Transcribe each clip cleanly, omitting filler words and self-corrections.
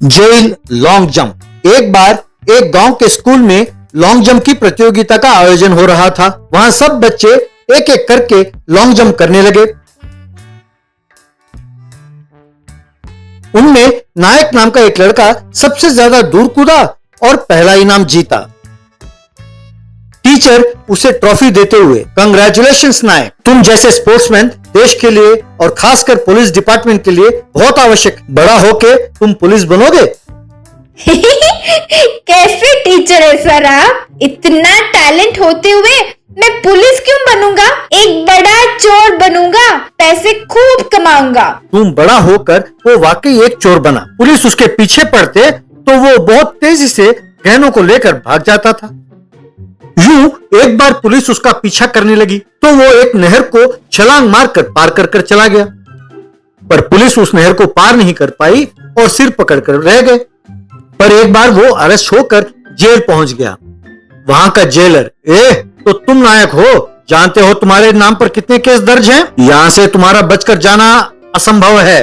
Jail long jump. एक बार एक गांव के स्कूल में लॉन्ग जंप की प्रतियोगिता का आयोजन हो रहा था। वहां सब बच्चे एक एक करके लॉन्ग जंप करने लगे। उनमें नायक नाम का एक लड़का सबसे ज्यादा दूर कूदा और पहला इनाम जीता। टीचर उसे ट्रॉफी देते हुए, कंग्रेचुलेशंस नायक, तुम जैसे स्पोर्ट्समैन देश के लिए और खासकर पुलिस डिपार्टमेंट के लिए बहुत आवश्यक। बड़ा होके तुम पुलिस बनोगे। कैसे टीचर है सर आप? इतना टैलेंट होते हुए मैं पुलिस क्यों बनूंगा? एक बड़ा चोर बनूंगा, पैसे खूब कमाऊंगा। तुम बड़ा होकर वो वाकई एक चोर बना। पुलिस उसके पीछे पड़ते तो वो बहुत तेजी से गहनों को लेकर भाग जाता था। यूं एक बार पुलिस उसका पीछा करने लगी तो वो एक नहर को छलांग मारकर पार कर कर चला गया, पर पुलिस उस नहर को पार नहीं कर पाई और सिर पकड़कर रह गए। पर एक बार वो अरेस्ट होकर जेल पहुंच गया। वहां का जेलर, तो तुम नायक हो, जानते हो तुम्हारे नाम पर कितने केस दर्ज हैं? यहां से तुम्हारा बचकर जाना असंभव है।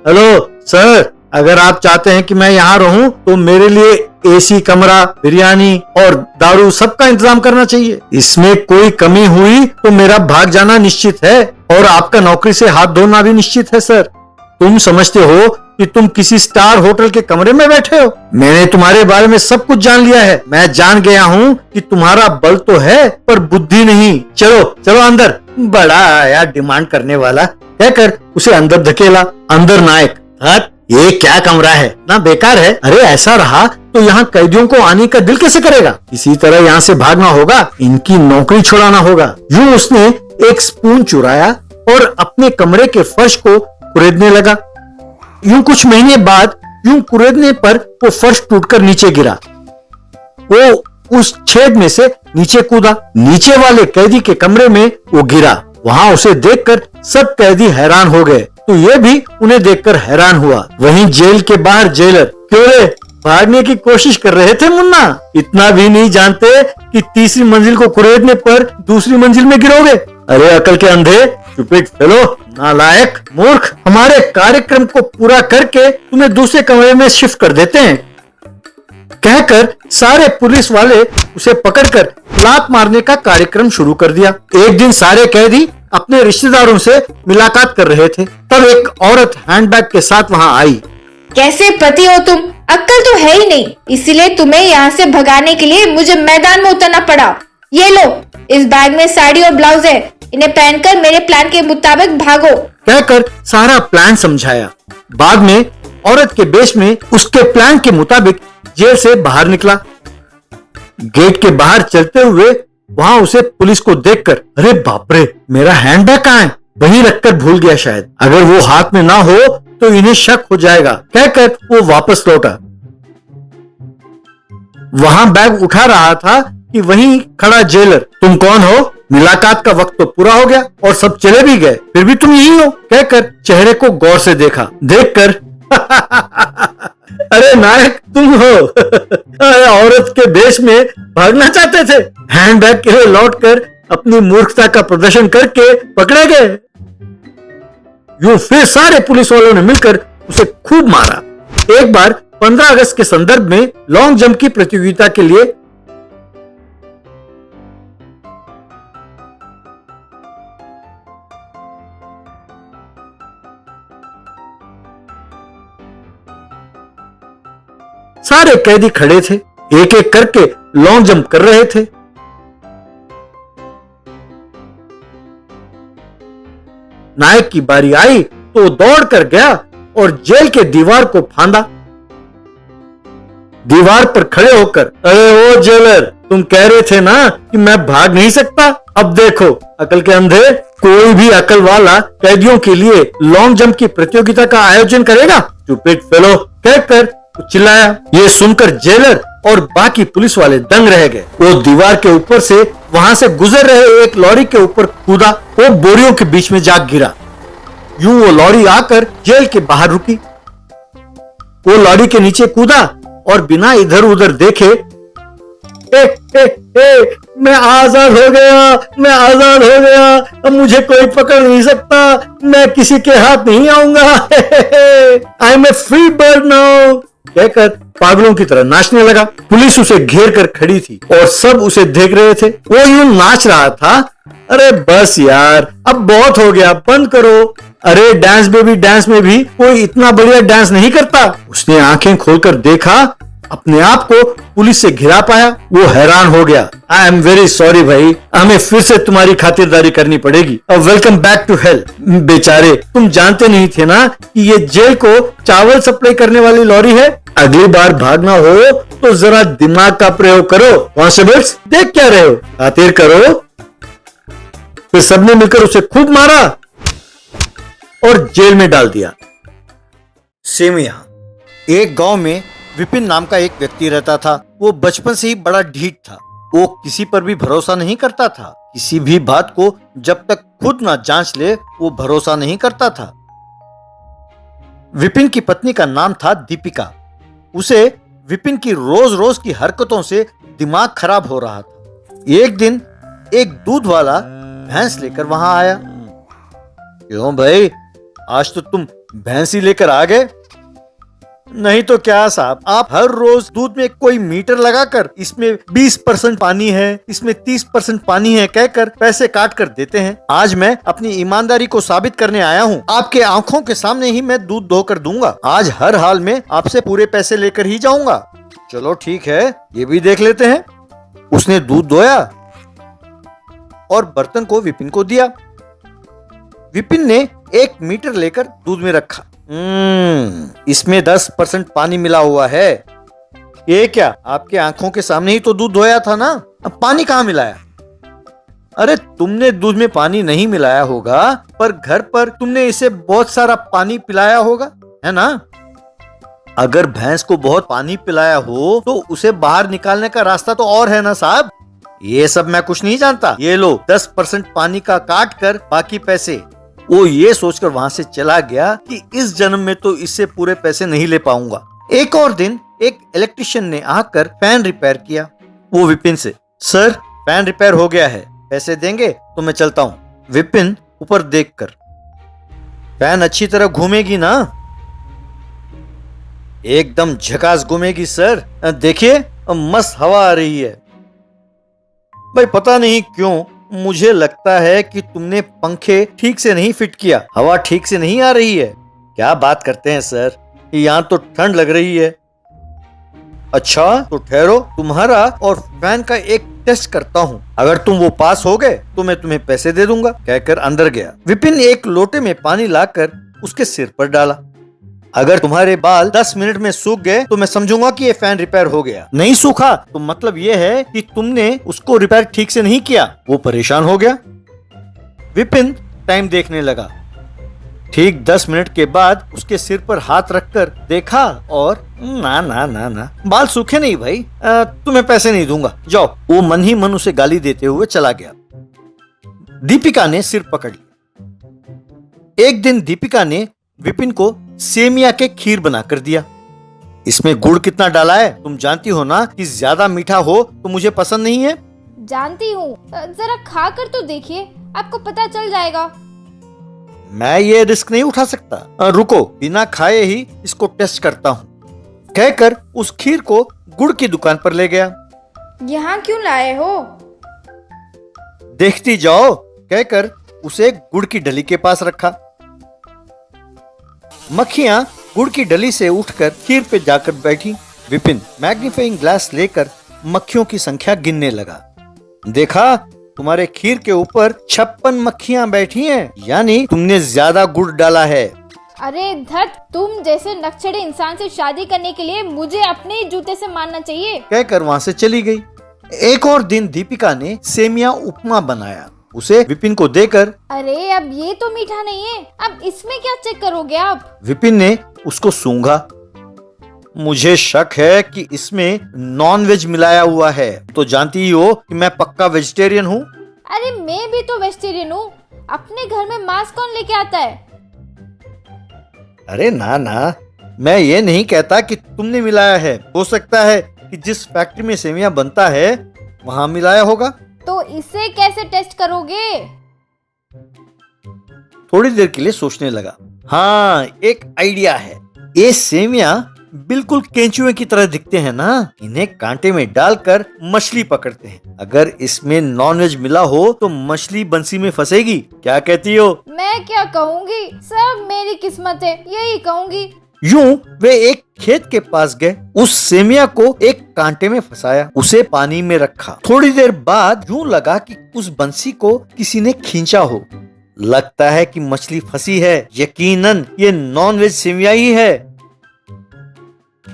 हेलो सर, अगर आप चाहते हैं कि मैं यहाँ रहूं तो मेरे लिए एसी कमरा, बिरयानी और दारू सबका इंतजाम करना चाहिए। इसमें कोई कमी हुई तो मेरा भाग जाना निश्चित है और आपका नौकरी से हाथ धोना भी निश्चित है। सर, तुम समझते हो कि तुम किसी स्टार होटल के कमरे में बैठे हो? मैंने तुम्हारे बारे में सब कुछ जान लिया है। मैं जान गया हूँ कि तुम्हारा बल तो है पर बुद्धि नहीं। चलो चलो अंदर। बड़ा आया डिमांड करने वाला, कहकर उसे अंदर धकेला। अंदर नायक, ये क्या कमरा है ना, बेकार है। अरे ऐसा रहा तो यहाँ कैदियों को आने का दिल कैसे करेगा? इसी तरह यहाँ से भागना होगा, इनकी नौकरी छुड़ाना होगा। यूं उसने एक स्पून चुराया और अपने कमरे के फर्श को कुरेदने लगा। यूं कुछ महीने बाद यूं कुरेदने पर वो फर्श टूटकर नीचे गिरा। वो उस छेद में से नीचे कूदा। नीचे वाले कैदी के कमरे में वो गिरा। वहां उसे देखकर सब कैदी हैरान हो गए तो ये भी उन्हें देखकर हैरान हुआ। वहीं जेल के बाहर जेलर, क्यों रे, भागने की कोशिश कर रहे थे मुन्ना? इतना भी नहीं जानते कि तीसरी मंजिल को कुरेदने पर दूसरी मंजिल में गिरोगे? अरे अकल के अंधे, स्टूपिड फेलो, नालायक, मूर्ख, हमारे कार्यक्रम को पूरा करके तुम्हें दूसरे कमरे में शिफ्ट कर देते हैं। कहकर सारे पुलिस वाले उसे पकड़कर लात मारने का कार्यक्रम शुरू कर दिया। एक दिन सारे कैदी अपने रिश्तेदारों से मुलाकात कर रहे थे, तब एक औरत हैंडबैग के साथ वहां आई। कैसे पति हो तुम? अक्ल तो है ही नहीं, इसीलिए तुम्हें यहाँ से भगाने के लिए मुझे मैदान में उतरना पड़ा। ये लो, इस बैग में साड़ी और ब्लाउज है, इन्हें पहनकर मेरे प्लान के मुताबिक भागो। कहकर सारा प्लान समझाया। बाद में औरत के बेश में उसके प्लान के मुताबिक जेल से बाहर निकला। गेट के बाहर चलते हुए वहां उसे पुलिस को देखकर, अरे बाप रे, मेरा हैंडबैग कहाँ है? वहीं रखकर भूल गया शायद। अगर वो हाथ में ना हो तो इन्हें शक हो जाएगा, कहकर वो वापस लौटा। वहां बैग उठा रहा था कि वहीं खड़ा जेलर, तुम कौन हो? मुलाकात का वक्त तो पूरा हो गया और सब चले भी गए, फिर भी तुम यही हो, कहकर चेहरे को गौर से देखा। देखकर अरे नायक तुम हो। अरे औरत के देश में भागना चाहते थे, हैंडबैग के लिए लौटकर अपनी मूर्खता का प्रदर्शन करके पकड़े गए। यूं फिर सारे पुलिस वालों ने मिलकर उसे खूब मारा। एक बार 15 अगस्त के संदर्भ में लॉन्ग जंप की प्रतियोगिता के लिए सारे कैदी खड़े थे, एक एक करके लॉन्ग जंप कर रहे थे। नायक की बारी आई तो दौड़ कर गया और जेल के दीवार को फांदा। दीवार पर खड़े होकर, अरे ओ जेलर, तुम कह रहे थे ना कि मैं भाग नहीं सकता, अब देखो। अकल के अंधे, कोई भी अकल वाला कैदियों के लिए लॉन्ग जंप की प्रतियोगिता का आयोजन करेगा? स्टूपिड फेलो, कहकर चिल्लाया। ये सुनकर जेलर और बाकी पुलिस वाले दंग रह गए। वो दीवार के ऊपर से वहां से गुजर रहे एक लॉरी के ऊपर कूदा। वो बोरियों के बीच में जाग गिरा। यूं वो लॉरी आकर जेल के बाहर रुकी। वो लॉरी के नीचे कूदा और बिना इधर उधर देखे, मैं आजाद हो गया, मैं आजाद हो गया, अब मुझे कोई पकड़ नहीं सकता, मैं किसी के हाथ नहीं आऊंगा। I am a free bird now कहकर पागलों की तरह नाचने लगा। पुलिस उसे घेर कर खड़ी थी और सब उसे देख रहे थे। वो यूं नाच रहा था। अरे बस यार, अब बहुत हो गया, बंद करो। अरे डांस बेबी डांस में भी कोई इतना बढ़िया डांस नहीं करता। उसने आंखें खोलकर देखा, अपने आप को पुलिस से घिरा पाया। वो हैरान हो गया। आई एम वेरी सॉरी भाई, हमें फिर से तुम्हारी खातिरदारी करनी पड़ेगी। और वेलकम बैक टू हेल। बेचारे, तुम जानते नहीं थे ना कि ये जेल को चावल सप्लाई करने वाली लॉरी है। अगली बार भागना हो तो जरा दिमाग का प्रयोग करो। कॉन्स्टेबल्स, देख क्या रहे हो, खातिर करो। फिर सबने मिलकर उसे खूब मारा और जेल में डाल दिया। सेमिया। एक गांव में विपिन नाम का एक व्यक्ति रहता था। वो बचपन से ही बड़ा ढीठ था। वो किसी पर भी भरोसा नहीं करता था। किसी भी बात को जब तक खुद ना जांच ले वो भरोसा नहीं करता था। विपिन की पत्नी का नाम था दीपिका। उसे विपिन की रोज रोज की हरकतों से दिमाग खराब हो रहा था। एक दिन एक दूध वाला भैंस लेकर वहां आया। क्यों भाई, आज तो तुम भैंस ही लेकर आ गए? नहीं तो क्या साहब, आप हर रोज दूध में कोई मीटर लगाकर इसमें 20% पानी है, इसमें 30% पानी है कहकर पैसे काट कर देते हैं। आज मैं अपनी ईमानदारी को साबित करने आया हूँ। आपके आंखों के सामने ही मैं दूध धोकर दूंगा। आज हर हाल में आपसे पूरे पैसे लेकर ही जाऊंगा। चलो ठीक है, ये भी देख लेते हैं। उसने दूध धोया और बर्तन को विपिन को दिया। विपिन ने 1 मीटर लेकर दूध में रखा। इसमें 10% पानी मिला हुआ है। ये क्या, आपके आंखों के सामने ही तो दूध धोया था ना, अब पानी कहाँ मिलाया? अरे तुमने दूध में पानी नहीं मिलाया होगा, पर घर पर तुमने इसे बहुत सारा पानी पिलाया होगा, है ना? अगर भैंस को बहुत पानी पिलाया हो तो उसे बाहर निकालने का रास्ता तो और है ना साहब। ये सब मैं कुछ नहीं जानता। ये लो 10% पानी का काट कर बाकी पैसे। वो ये सोचकर वहां से चला गया कि इस जन्म में तो इससे पूरे पैसे नहीं ले पाऊंगा। एक और दिन एक इलेक्ट्रिशियन ने आकर फैन रिपेयर किया। वो विपिन से, सर फैन रिपेयर हो गया है, पैसे देंगे तो मैं चलता हूँ। विपिन ऊपर देखकर, फैन अच्छी तरह घूमेगी ना? एकदम झकास घूमेगी सर, देखिए मस्त हवा आ रही है। भाई पता नहीं क्यों मुझे लगता है कि तुमने पंखे ठीक से नहीं फिट किया, हवा ठीक से नहीं आ रही है। क्या बात करते हैं सर, यहाँ तो ठंड लग रही है। अच्छा तो ठहरो, तुम्हारा और फैन का एक टेस्ट करता हूँ। अगर तुम वो पास हो गए तो मैं तुम्हें पैसे दे दूंगा कहकर अंदर गया। विपिन एक लोटे में पानी लाकर उसके सिर पर डाला। अगर तुम्हारे बाल 10 मिनट में सूख गए तो मैं समझूंगा कि ये फैन रिपेयर हो गया। नहीं सूखा तो मतलब ये है कि तुमने उसको रिपेयर ठीक से नहीं किया। वो परेशान हो गया। विपिन टाइम देखने लगा। ठीक 10 मिनट के बाद उसके सिर पर हाथ रखकर देखा और ना ना ना ना, बाल सूखे नहीं भाई, तुम्हें पैसे नहीं दूंगा, जाओ। वो मन ही मन उसे गाली देते हुए चला गया। दीपिका ने सिर पकड़ लिया। एक दिन दीपिका ने विपिन को सेमिया के खीर बनाकर दिया। इसमें गुड़ कितना डाला है तुम जानती हो ना कि ज्यादा मीठा हो तो मुझे पसंद नहीं है। जानती हूँ, जरा खा कर तो देखिए, आपको पता चल जाएगा। मैं ये रिस्क नहीं उठा सकता। रुको, बिना खाए ही इसको टेस्ट करता हूँ कहकर उस खीर को गुड़ की दुकान पर ले गया। यहाँ क्यों लाए हो? देखती जाओ कहकर उसे गुड़ की डली के पास रखा। मक्खियां गुड़ की डली से उठकर खीर पे जाकर बैठी। विपिन मैग्नीफाइंग ग्लास लेकर मक्खियों की संख्या गिनने लगा। देखा, तुम्हारे खीर के ऊपर 56 मक्खियां बैठी हैं, यानी तुमने ज्यादा गुड़ डाला है। अरे धत, तुम जैसे नक्सड़े इंसान से शादी करने के लिए मुझे अपने ही जूते से मारना चाहिए कहकर वहां से चली गई। एक और दिन दीपिका ने सेमिया उपमा बनाया। उसे विपिन को देकर, अरे अब ये तो मीठा नहीं है, अब इसमें क्या चेक करोगे आप? विपिन ने उसको सूंघा। मुझे शक है कि इसमें नॉन वेज मिलाया हुआ है। तो जानती ही हो कि मैं पक्का वेजिटेरियन हूँ। अरे मैं भी तो वेजिटेरियन हूँ, अपने घर में मांस कौन लेके आता है? अरे ना ना, मैं ये नहीं कहता कि तुमने मिलाया है। हो सकता है कि जिस फैक्ट्री में सेमिया बनता है वहाँ मिलाया होगा। तो इसे कैसे टेस्ट करोगे? थोड़ी देर के लिए सोचने लगा। हाँ, एक आइडिया है। ये सेवियां बिल्कुल केंचुए की तरह दिखते हैं ना, इन्हें कांटे में डालकर मछली पकड़ते हैं। अगर इसमें नॉनवेज मिला हो तो मछली बंसी में फंसेगी। क्या कहती हो? मैं क्या कहूँगी, सब मेरी किस्मत है, यही कहूँगी। यूं वे एक खेत के पास गए, उस सेमिया को एक कांटे में फंसाया, उसे पानी में रखा। थोड़ी देर बाद यूं लगा कि उस बंसी को किसी ने खींचा हो। लगता है कि मछली फंसी है, यकीनन ये नॉनवेज सेमिया ही है।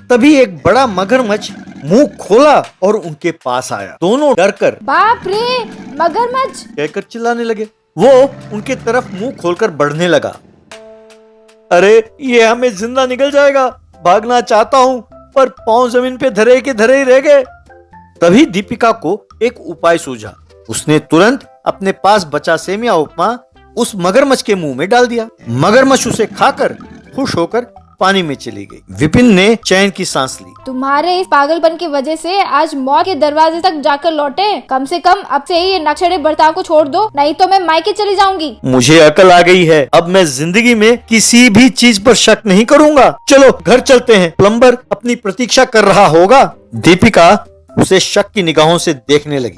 तभी एक बड़ा मगरमच्छ मुंह खोला और उनके पास आया। दोनों डरकर बाप रे, मगरमच्छ! कहकर चिल्लाने लगे। वो उनके तरफ मुंह खोलकर बढ़ने लगा। अरे ये हमें जिंदा निकल जाएगा, भागना चाहता हूँ पर पांव जमीन पे धरे के धरे ही रह गए। तभी दीपिका को एक उपाय सूझा। उसने तुरंत अपने पास बचा सेमिया उपमा उस मगरमच्छ के मुंह में डाल दिया। मगरमच्छ उसे खाकर खुश होकर पानी में चली गई। विपिन ने चैन की सांस ली। तुम्हारे इस पागलपन की वजह से आज मौत के दरवाजे तक जाकर लौटे। कम से कम अब से ही ये नक्शड़े बर्ताव को छोड़ दो, नहीं तो मैं मायके चली जाऊंगी। मुझे अकल आ गई है, अब मैं जिंदगी में किसी भी चीज पर शक नहीं करूंगा। चलो घर चलते हैं, प्लम्बर अपनी प्रतीक्षा कर रहा होगा। दीपिका उसे शक की निगाहों से देखने लगी।